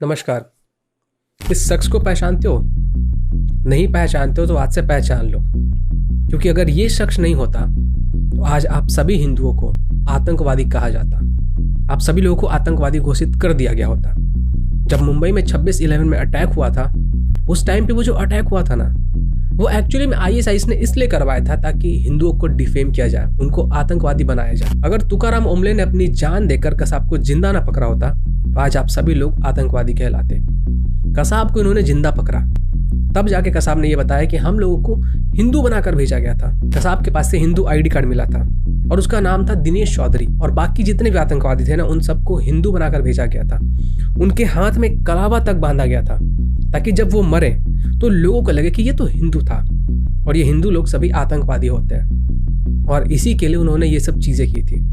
नमस्कार। इस शख्स को पहचानते हो? नहीं पहचानते हो तो आज से पहचान लो, क्योंकि अगर ये शख्स नहीं होता तो आज आप सभी हिंदुओं को आतंकवादी कहा जाता। आप सभी लोगों को आतंकवादी घोषित कर दिया गया होता। जब मुंबई में 26/11 में अटैक हुआ था, उस टाइम पे वो जो अटैक हुआ था ना, वो एक्चुअली में ISIS ने इसलिए करवाया था ताकि हिंदुओं को डिफेम किया जाए, उनको आतंकवादी बनाया जाए। अगर तुकाराम ओम्बले ने अपनी जान देकर कसाब को जिंदा ना पकड़ा होता तो आज आप सभी लोग आतंकवादी कहलाते। कसाब को इन्होंने जिंदा पकड़ा, तब जाके कसाब ने यह बताया कि हम लोगों को हिंदू बनाकर भेजा गया था। कसाब के पास से हिंदू ID कार्ड मिला था और उसका नाम था दिनेश चौधरी, और बाकी जितने भी आतंकवादी थे ना, उन सबको हिंदू बनाकर भेजा गया था। उनके हाथ में कलावा तक बांधा गया था ताकि जब वो मरे तो लोगों को लगे कि ये तो हिंदू था और ये हिंदू लोग सभी आतंकवादी होते हैं, और इसी के लिए उन्होंने ये सब चीजें की थी।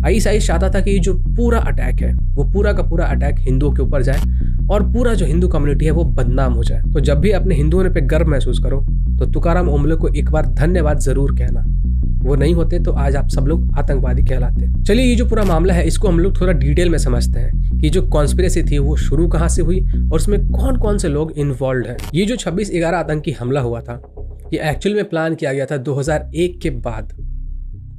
ISIS चाहता था कि ये जो पूरा अटैक है वो पूरा का पूरा अटैक हिंदुओं के ऊपर जाए और पूरा जो हिंदू कम्युनिटी है वो बदनाम हो जाए। तो जब भी अपने हिंदू होने पे गर्व महसूस करो तो तुकाराम ओम्बले को एक बार धन्यवाद जरूर कहना। वो नहीं होते तो आज आप सब लोग आतंकवादी कहलाते। चलिए, ये जो पूरा मामला है इसको हम लोग थोड़ा डिटेल में समझते हैं कि जो कॉन्स्पिरेसी थी वो शुरू कहाँ से हुई और उसमें कौन कौन से लोग इन्वॉल्व हैं। ये जो 26/11 आतंकी हमला हुआ था, ये एक्चुअल में प्लान किया गया था 2001 के बाद।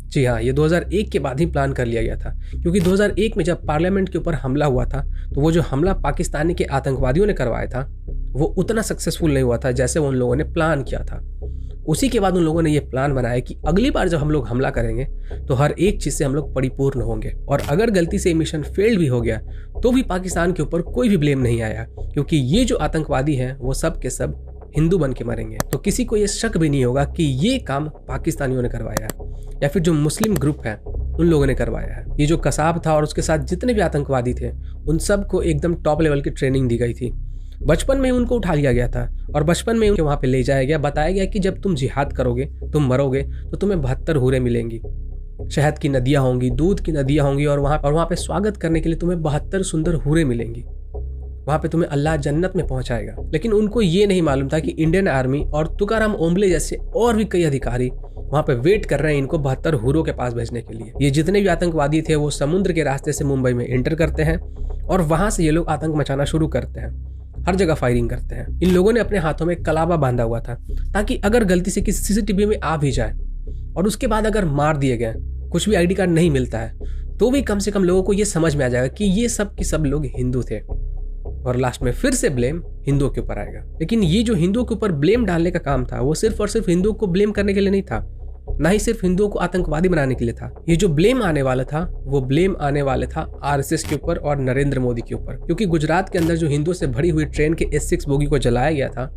जी हाँ, ये 2001 के बाद ही प्लान कर लिया गया था, क्योंकि 2001 में जब पार्लियामेंट के ऊपर हमला हुआ था तो वो जो हमला पाकिस्तानी के आतंकवादियों ने करवाया था वो उतना सक्सेसफुल नहीं हुआ था जैसे उन लोगों ने प्लान किया था। उसी के बाद उन लोगों ने ये प्लान बनाया कि अगली बार जब हम लोग हमला करेंगे तो हर एक चीज से हम लोग परिपूर्ण होंगे, और अगर गलती से मिशन फेल्ड भी हो गया तो भी पाकिस्तान के ऊपर कोई भी ब्लेम नहीं आया, क्योंकि ये जो आतंकवादी हैं वो सब के सब हिंदू बन के मरेंगे। तो किसी को ये शक भी नहीं होगा कि ये काम पाकिस्तानियों ने करवाया है या फिर जो मुस्लिम ग्रुप है उन लोगों ने करवाया है। ये जो कसाब था और उसके साथ जितने भी आतंकवादी थे उन सबको एकदम टॉप लेवल की ट्रेनिंग दी गई थी। बचपन में उनको उठा लिया गया था और बचपन में उनको वहां पे ले जाया गया, बताया गया कि जब तुम जिहाद करोगे, तुम मरोगे तो तुम्हें 72 हूरें मिलेंगी, शहद की नदियां होंगी, दूध की नदियां होंगी, और वहां पे स्वागत करने के लिए तुम्हें 72 सुंदर हूरें मिलेंगी। वहां पे तुम्हें अल्लाह जन्नत में पहुंचाएगा। लेकिन उनको ये नहीं मालूम था कि इंडियन आर्मी और तुकाराम ओम्बले जैसे और भी कई अधिकारी वहां पे वेट कर रहे हैं इनको 72 हूरों के पास भेजने के लिए। ये जितने भी आतंकवादी थे वो समुद्र के रास्ते से मुंबई में एंटर करते हैं और वहां से ये लोग आतंक मचाना शुरू करते हैं, हर जगह फायरिंग करते हैं। इन लोगों ने अपने हाथों में कलावा बांधा हुआ था ताकि अगर गलती से किसी CCTV में आ भी जाए और उसके बाद अगर मार दिए गए, कुछ भी ID कार्ड नहीं मिलता है, तो भी कम से कम लोगों को ये समझ में आ जाएगा कि ये सब के सब लोग हिंदू थे, और लास्ट में फिर से ब्लेम हिंदुओं के ऊपर आएगा। लेकिन ये जो हिंदुओं के ऊपर ब्लेम डालने का काम था वो सिर्फ और सिर्फ हिंदुओं को ब्लेम करने के लिए नहीं था, ना ही सिर्फ हिंदुओं को आतंकवादी बनाने के लिए था। ये जो ब्लेम आने वाला था वो ब्लेम आने वाला था RSS के ऊपर और नरेंद्र मोदी के ऊपर, क्योंकि गुजरात के अंदर जो हिंदुओं से भरी हुई ट्रेन के S6 बोगी को जलाया गया था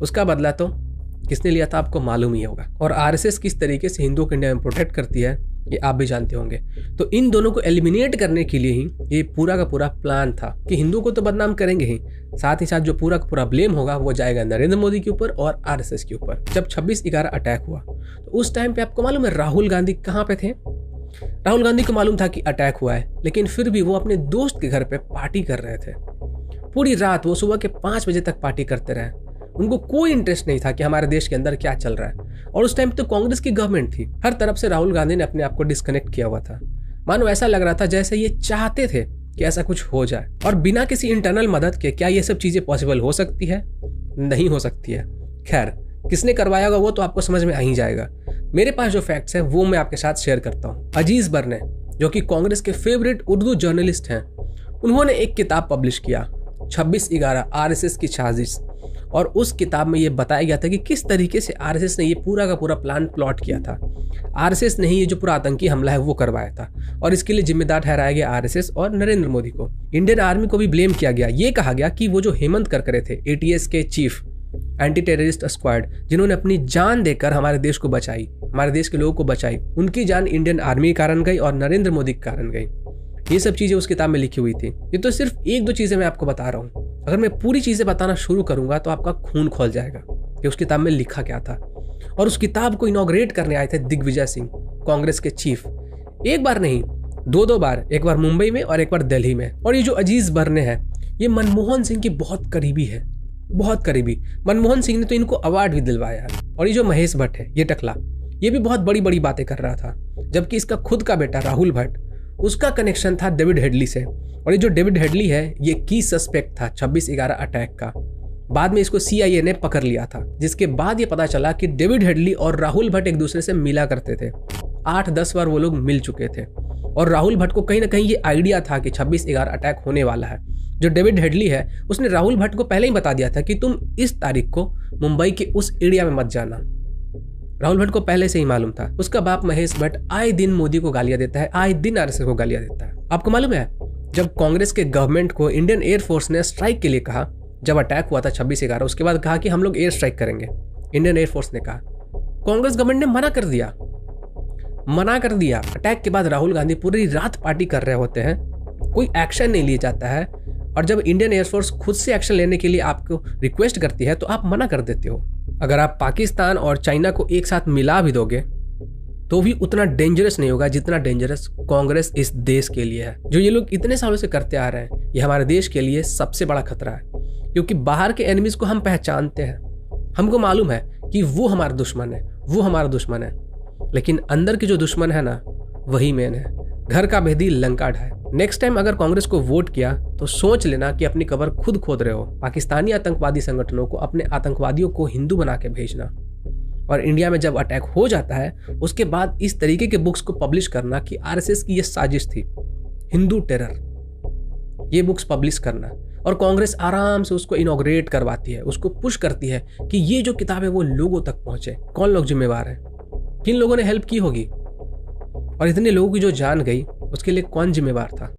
उसका बदला तो किसने लिया था आपको मालूम ही होगा। और RSS किस तरीके से हिंदुओं को इंडिया में प्रोटेक्ट करती है ये आप भी जानते होंगे। तो इन दोनों को एलिमिनेट करने के लिए ही ये पूरा का पूरा प्लान था कि हिंदुओं को तो बदनाम करेंगे ही साथ जो पूरा का पूरा ब्लेम होगा वो जाएगा नरेंद्र मोदी के ऊपर और RSS के ऊपर। जब 26/11 अटैक हुआ तो उस टाइम पे आपको मालूम है राहुल गांधी कहाँ पे थे? राहुल गांधी को मालूम था कि अटैक हुआ है, लेकिन फिर भी वो अपने दोस्त के घर पे पार्टी कर रहे थे। पूरी रात वो सुबह के 5 बजे तक पार्टी करते रहे। उनको कोई इंटरेस्ट नहीं था कि हमारे देश के अंदर क्या चल रहा है, और उस टाइम तो कांग्रेस की गवर्नमेंट थी। हर तरफ से राहुल गांधी ने अपने आप को डिस्कनेक्ट किया हुआ था। मानो ऐसा लग रहा था जैसे ये चाहते थे कि ऐसा कुछ हो जाए, और बिना किसी इंटरनल मदद के क्या ये सब चीजें पॉसिबल हो सकती है? नहीं हो सकती है। खैर, किसने करवाया होगा वो तो आपको समझ में आ ही जाएगा। मेरे पास जो फैक्ट्स हैं वो मैं आपके साथ शेयर करता हूँ। अजीज बरने, जो कि कांग्रेस के फेवरेट उर्दू जर्नलिस्ट हैं, उन्होंने एक किताब पब्लिश किया 26/11 RSS की साजिश, और उस किताब में ये बताया गया था कि किस तरीके से RSS ने ये पूरा का पूरा प्लान प्लॉट किया था। RSS ने ही ये जो पूरा आतंकी हमला है वो करवाया था, और इसके लिए जिम्मेदार ठहराया गया RSS और नरेंद्र मोदी को। इंडियन आर्मी को भी ब्लेम किया गया। ये कहा गया कि वो जो हेमंत करकरे थे, ATS के चीफ, एंटी टेररिस्ट स्क्वाड, जिन्होंने अपनी जान देकर हमारे देश को बचाई, हमारे देश के लोगों को बचाई, उनकी जान इंडियन आर्मी के कारण गई और नरेंद्र मोदी के कारण गई। ये सब चीजें उस किताब में लिखी हुई थी। ये तो सिर्फ 1-2 चीजें मैं आपको बता रहा हूँ। अगर मैं पूरी चीजें बताना शुरू करूंगा तो आपका खून खोल जाएगा कि उस किताब में लिखा क्या था। और उस किताब को इनॉग्रेट करने आए थे दिग्विजय सिंह, कांग्रेस के चीफ, एक बार नहीं 2-2 बार, एक बार मुंबई में और एक बार दिल्ली में। और ये जो अजीज बरने हैं ये मनमोहन सिंह की बहुत करीबी है, बहुत करीबी। मनमोहन सिंह ने तो इनको अवार्ड भी दिलवाया है। और ये जो महेश भट्ट है, ये टकला, ये भी बहुत बड़ी बड़ी बातें कर रहा था, जबकि इसका खुद का बेटा राहुल भट्ट उसका कनेक्शन था डेविड हेडली से। और ये जो डेविड हेडली है ये की सस्पेक्ट था 26/11 अटैक का। बाद में इसको CIA ने पकड़ लिया था, जिसके बाद ये पता चला कि डेविड हेडली और राहुल भट्ट एक दूसरे से मिला करते थे। 8-10 बार वो लोग मिल चुके थे और राहुल भट्ट को कहीं ना कहीं ये आइडिया था कि 26/11 अटैक होने वाला है। जो डेविड हेडली है उसने राहुल भट्ट को पहले ही बता दिया था कि तुम इस तारीख को मुंबई के उस एरिया में मत जाना। राहुल भट्ट को पहले से ही मालूम था। उसका बाप महेश भट्ट आए दिन मोदी को गालियां देता है, आए दिन RSS को गालियां देता है। आपको मालूम है जब कांग्रेस के गवर्नमेंट को इंडियन एयरफोर्स ने स्ट्राइक के लिए कहा, जब अटैक हुआ था 26/11, उसके बाद कहा कि हम लोग एयर स्ट्राइक करेंगे, इंडियन एयरफोर्स ने कहा, कांग्रेस गवर्नमेंट ने मना कर दिया। अटैक के बाद राहुल गांधी पूरी रात पार्टी कर रहे होते हैं, कोई एक्शन नहीं लिया जाता है। और जब इंडियन एयरफोर्स खुद से एक्शन लेने के लिए आपको रिक्वेस्ट करती है तो आप मना कर देते हो। अगर आप पाकिस्तान और चाइना को एक साथ मिला भी दोगे तो भी उतना डेंजरस नहीं होगा जितना डेंजरस कांग्रेस इस देश के लिए है। जो ये लोग इतने सालों से करते आ रहे हैं, ये हमारे देश के लिए सबसे बड़ा खतरा है। क्योंकि बाहर के एनिमीज को हम पहचानते हैं, हमको मालूम है कि वो हमारा दुश्मन है, लेकिन अंदर के जो दुश्मन है ना, वही मेन है। घर का भेदी लंका ढाए। नेक्स्ट टाइम अगर कांग्रेस को वोट किया तो सोच लेना कि अपनी कब्र खुद खोद रहे हो। पाकिस्तानी आतंकवादी संगठनों को अपने आतंकवादियों को हिंदू बना के भेजना, और इंडिया में जब अटैक हो जाता है उसके बाद इस तरीके के बुक्स को पब्लिश करना कि RSS की ये साजिश थी, हिंदू टेरर, ये बुक्स पब्लिश करना। और कांग्रेस आराम से उसको इनॉग्रेट करवाती है, उसको पुश करती है कि ये जो किताब है वो लोगों तक पहुंचे। कौन लोग जिम्मेवार है? किन लोगों ने हेल्प की होगी? और इतने लोगों की जो जान गई उसके लिए कौन जिम्मेवार था?